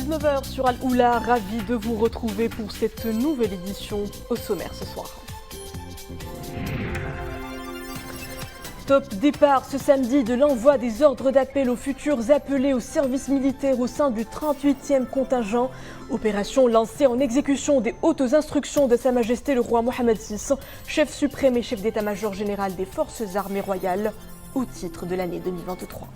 19 h sur Al-Oula, ravi de vous retrouver pour cette nouvelle édition. Au sommaire ce soir. Top départ ce samedi de l'envoi des ordres d'appel aux futurs appelés au service militaire au sein du 38e contingent. Opération lancée en exécution des hautes instructions de Sa Majesté le roi Mohammed VI, chef suprême et chef d'état-major général des forces armées royales, au titre de l'année 2023.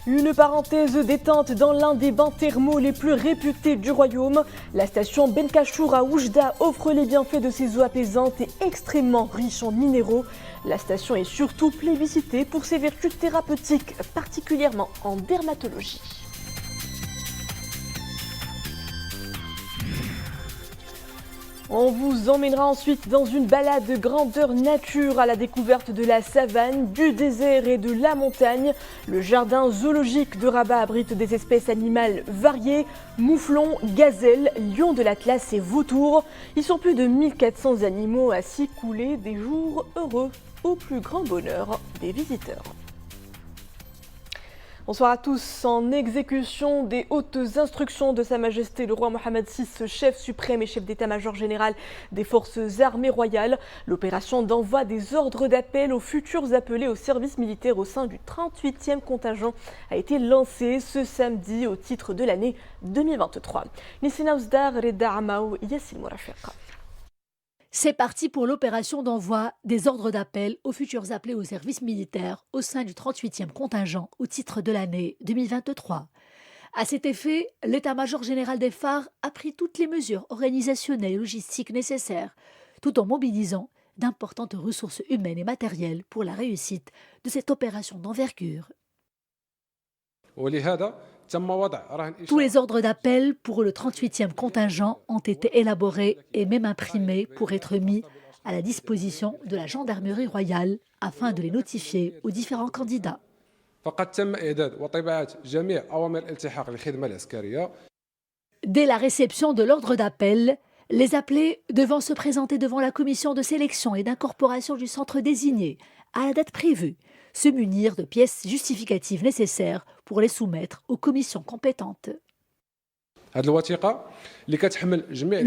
Une parenthèse détente dans l'un des bains thermaux les plus réputés du royaume. La station Benkachour à Oujda offre les bienfaits de ses eaux apaisantes et extrêmement riches en minéraux. La station est surtout plébiscitée pour ses vertus thérapeutiques, particulièrement en dermatologie. On vous emmènera ensuite dans une balade grandeur nature à la découverte de la savane, du désert et de la montagne. Le jardin zoologique de Rabat abrite des espèces animales variées, mouflons, gazelles, lions de l'Atlas et vautours. Ils sont plus de 1400 animaux à s'y couler des jours heureux, au plus grand bonheur des visiteurs. Bonsoir à tous. En exécution des hautes instructions de Sa Majesté le roi Mohammed VI, chef suprême et chef d'état-major général des forces armées royales, l'opération d'envoi des ordres d'appel aux futurs appelés au service militaire au sein du 38e contingent a été lancée ce samedi au titre de l'année 2023. C'est parti pour l'opération d'envoi des ordres d'appel aux futurs appelés au service militaire au sein du 38e contingent au titre de l'année 2023. À cet effet, l'état-major général des phares a pris toutes les mesures organisationnelles et logistiques nécessaires, tout en mobilisant d'importantes ressources humaines et matérielles pour la réussite de cette opération d'envergure. Tous les ordres d'appel pour le 38e contingent ont été élaborés et même imprimés pour être mis à la disposition de la gendarmerie royale afin de les notifier aux différents candidats. Dès la réception de l'ordre d'appel, les appelés devant se présenter devant la commission de sélection et d'incorporation du centre désigné à la date prévue, se munir de pièces justificatives nécessaires pour les soumettre aux commissions compétentes. Le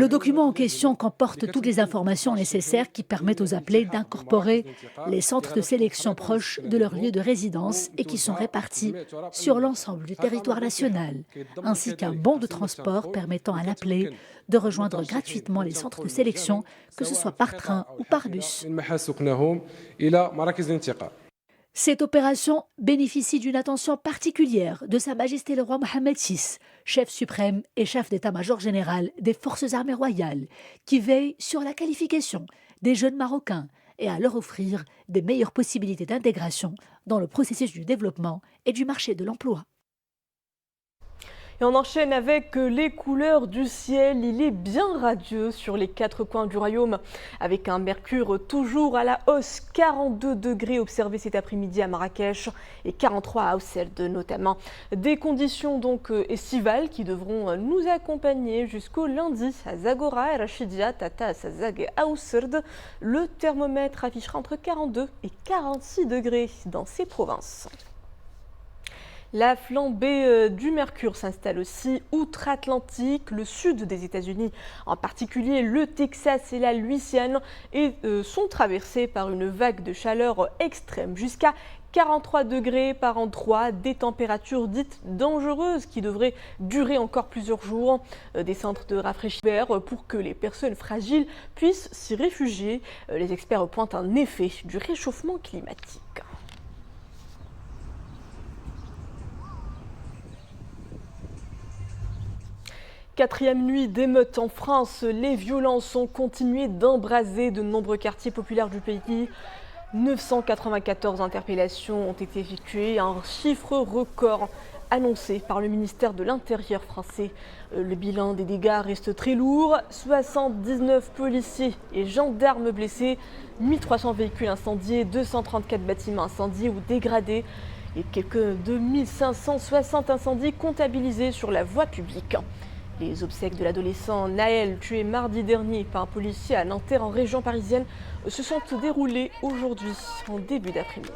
document en question comporte toutes les informations nécessaires qui permettent aux appelés d'incorporer les centres de sélection proches de leur lieu de résidence et qui sont répartis sur l'ensemble du territoire national, ainsi qu'un bon de transport permettant à l'appelé de rejoindre gratuitement les centres de sélection, que ce soit par train ou par bus. Cette opération bénéficie d'une attention particulière de Sa Majesté le roi Mohammed VI, chef suprême et chef d'état-major général des forces armées royales, qui veille sur la qualification des jeunes Marocains et à leur offrir des meilleures possibilités d'intégration dans le processus du développement et du marché de l'emploi. Et on enchaîne avec les couleurs du ciel. Il est bien radieux sur les 4 coins du royaume, avec un mercure toujours à la hausse. 42 degrés observés cet après-midi à Marrakech et 43 à Osseld notamment. Des conditions donc estivales qui devront nous accompagner jusqu'au lundi à Zagora, à Rachidia, Tata, à Sazag et à Osserd. Le thermomètre affichera entre 42 et 46 degrés dans ces provinces. La flambée du mercure s'installe aussi outre-Atlantique. Le sud des États-Unis, en particulier le Texas et la Louisiane, sont traversés par une vague de chaleur extrême jusqu'à 43 degrés par endroit, des températures dites dangereuses qui devraient durer encore plusieurs jours. Des centres de rafraîchissement pour que les personnes fragiles puissent s'y réfugier. Les experts pointent un effet du réchauffement climatique. Quatrième nuit d'émeutes en France, les violences ont continué d'embraser de nombreux quartiers populaires du pays. 994 interpellations ont été effectuées, un chiffre record annoncé par le ministère de l'Intérieur français. Le bilan des dégâts reste très lourd, 79 policiers et gendarmes blessés, 1300 véhicules incendiés, 234 bâtiments incendiés ou dégradés et quelques 2560 incendies comptabilisés sur la voie publique. Les obsèques de l'adolescent Naël, tué mardi dernier par un policier à Nanterre en région parisienne, se sont déroulées aujourd'hui en début d'après-midi.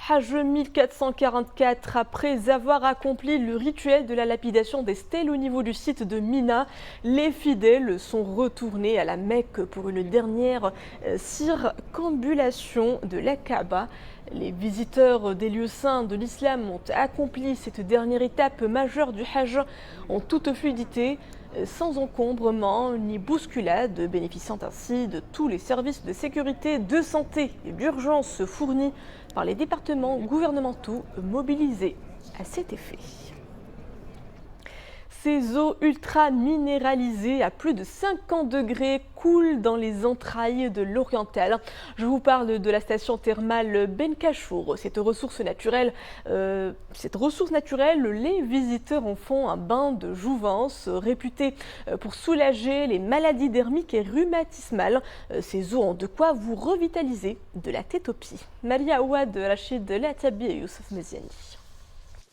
Hajj 1444, après avoir accompli le rituel de la lapidation des stèles au niveau du site de Mina, les fidèles sont retournés à la Mecque pour une dernière circambulation de la Kaaba. Les visiteurs des lieux saints de l'islam ont accompli cette dernière étape majeure du Hajj en toute fluidité, sans encombrement ni bousculade, bénéficiant ainsi de tous les services de sécurité, de santé et d'urgence fournis par les départements gouvernementaux mobilisés à cet effet. Ces eaux ultra minéralisées à plus de 50 degrés coulent dans les entrailles de l'Oriental. Je vous parle de la station thermale Benkachour. Cette ressource naturelle, les visiteurs en font un bain de jouvence réputé pour soulager les maladies dermiques et rhumatismales. Ces eaux ont de quoi vous revitaliser de la tête aux pieds. Maria Ouad, Rachid Latabi et Youssef Meziani.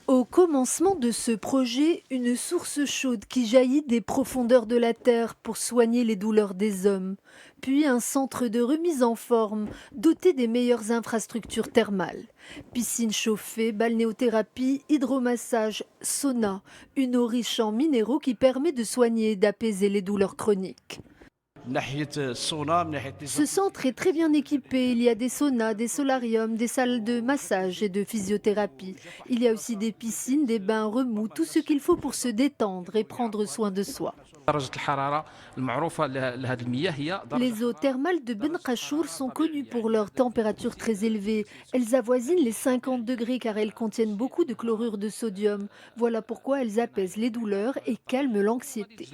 Au commencement de ce projet, une source chaude qui jaillit des profondeurs de la terre pour soigner les douleurs des hommes, puis un centre de remise en forme doté des meilleures infrastructures thermales. Piscine chauffée, balnéothérapie, hydromassage, sauna, une eau riche en minéraux qui permet de soigner et d'apaiser les douleurs chroniques. Ce centre est très bien équipé. Il y a des saunas, des solariums, des salles de massage et de physiothérapie. Il y a aussi des piscines, des bains remous, tout ce qu'il faut pour se détendre et prendre soin de soi. Les eaux thermales de Benkachour sont connues pour leur température très élevée. Elles avoisinent les 50 degrés car elles contiennent beaucoup de chlorure de sodium. Voilà pourquoi elles apaisent les douleurs et calment l'anxiété.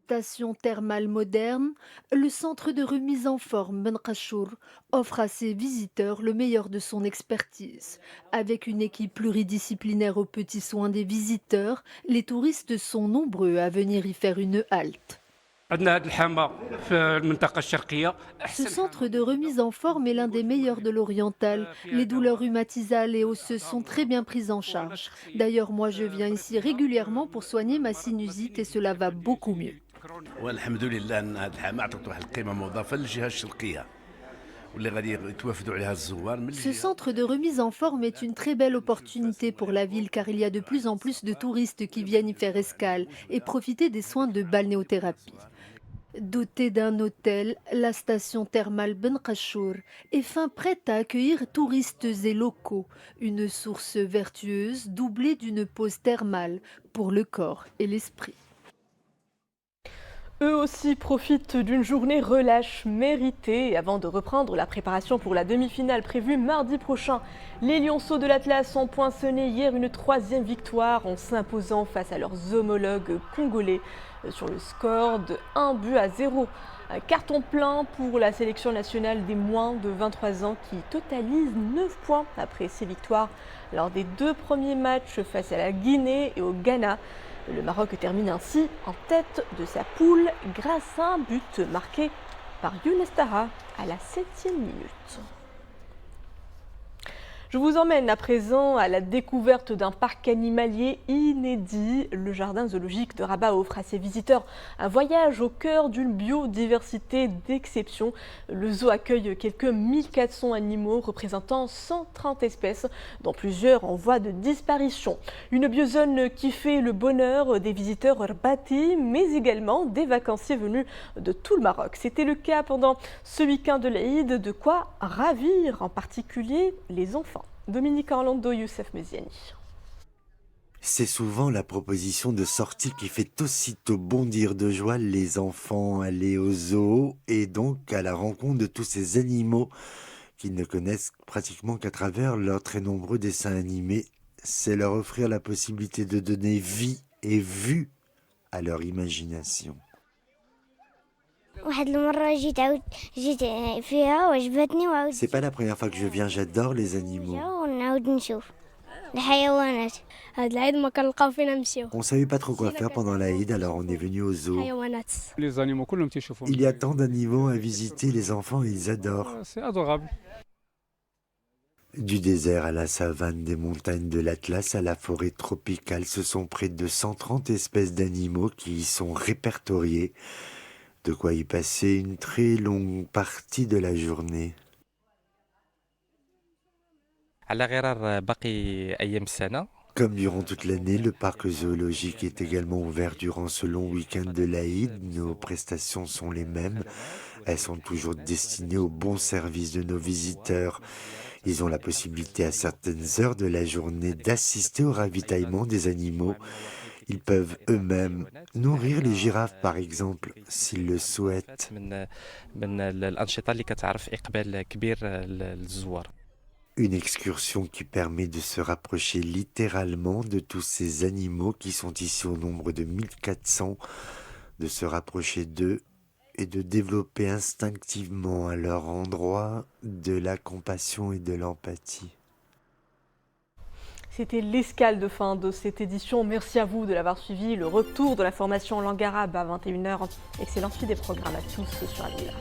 Station thermale moderne, le centre de remise en forme Benkachour offre à ses visiteurs le meilleur de son expertise. Avec une équipe pluridisciplinaire aux petits soins des visiteurs, les touristes sont nombreux à venir y faire une halte. Ce centre de remise en forme est l'un des meilleurs de l'Oriental. Les douleurs rhumatisales et osseuses sont très bien prises en charge. D'ailleurs, moi je viens ici régulièrement pour soigner ma sinusite et cela va beaucoup mieux. Ce centre de remise en forme est une très belle opportunité pour la ville car il y a de plus en plus de touristes qui viennent y faire escale et profiter des soins de balnéothérapie. Dotée d'un hôtel, la station thermale Benkachour est fin prête à accueillir touristes et locaux. Une source vertueuse doublée d'une pause thermale pour le corps et l'esprit. Eux aussi profitent d'une journée relâche méritée avant de reprendre la préparation pour la demi-finale prévue mardi prochain. Les Lionceaux de l'Atlas ont poinçonné hier une 3e victoire en s'imposant face à leurs homologues congolais sur le score de 1-0. Un carton plein pour la sélection nationale des moins de 23 ans qui totalise 9 points après ses victoires lors des 2 premiers matchs face à la Guinée et au Ghana. Le Maroc termine ainsi en tête de sa poule grâce à un but marqué par Younes Taha à la 7e minute. Je vous emmène à présent à la découverte d'un parc animalier inédit. Le jardin zoologique de Rabat offre à ses visiteurs un voyage au cœur d'une biodiversité d'exception. Le zoo accueille quelques 1400 animaux représentant 130 espèces, dont plusieurs en voie de disparition. Une biozone qui fait le bonheur des visiteurs rabatis, mais également des vacanciers venus de tout le Maroc. C'était le cas pendant ce week-end de l'Aïd, de quoi ravir en particulier les enfants. Dominique Orlando, Youssef Meziani. C'est souvent la proposition de sortie qui fait aussitôt bondir de joie les enfants, aller au zoo et donc à la rencontre de tous ces animaux qu'ils ne connaissent pratiquement qu'à travers leurs très nombreux dessins animés. C'est leur offrir la possibilité de donner vie et vue à leur imagination. C'est pas la première fois que je viens, j'adore les animaux. On savait pas trop quoi faire pendant l'Aïd, alors on est venu au zoo. Il y a tant d'animaux à visiter, les enfants ils adorent. C'est adorable. Du désert à la savane, des montagnes de l'Atlas à la forêt tropicale, ce sont près de 130 espèces d'animaux qui y sont répertoriées. De quoi y passer une très longue partie de la journée. على غرار باقي أيام السنة. Comme durant toute l'année, le parc zoologique est également ouvert durant ce long week-end de l'Aïd. Nos prestations sont les mêmes. Elles sont toujours destinées au bon service de nos visiteurs. Ils ont la possibilité à certaines heures de la journée d'assister au ravitaillement des animaux. Ils peuvent eux-mêmes nourrir les girafes, par exemple, s'ils le souhaitent. من الأنشطة اللي كتعرف إقبال كبير للزوار. Une excursion qui permet de se rapprocher littéralement de tous ces animaux qui sont ici au nombre de 1400, de se rapprocher d'eux et de développer instinctivement à leur endroit de la compassion et de l'empathie. C'était l'escale de fin de cette édition. Merci à vous de l'avoir suivi. Le retour de la formation en langue arabe à 21h. Excellente suite des programmes à tous sur Alvila.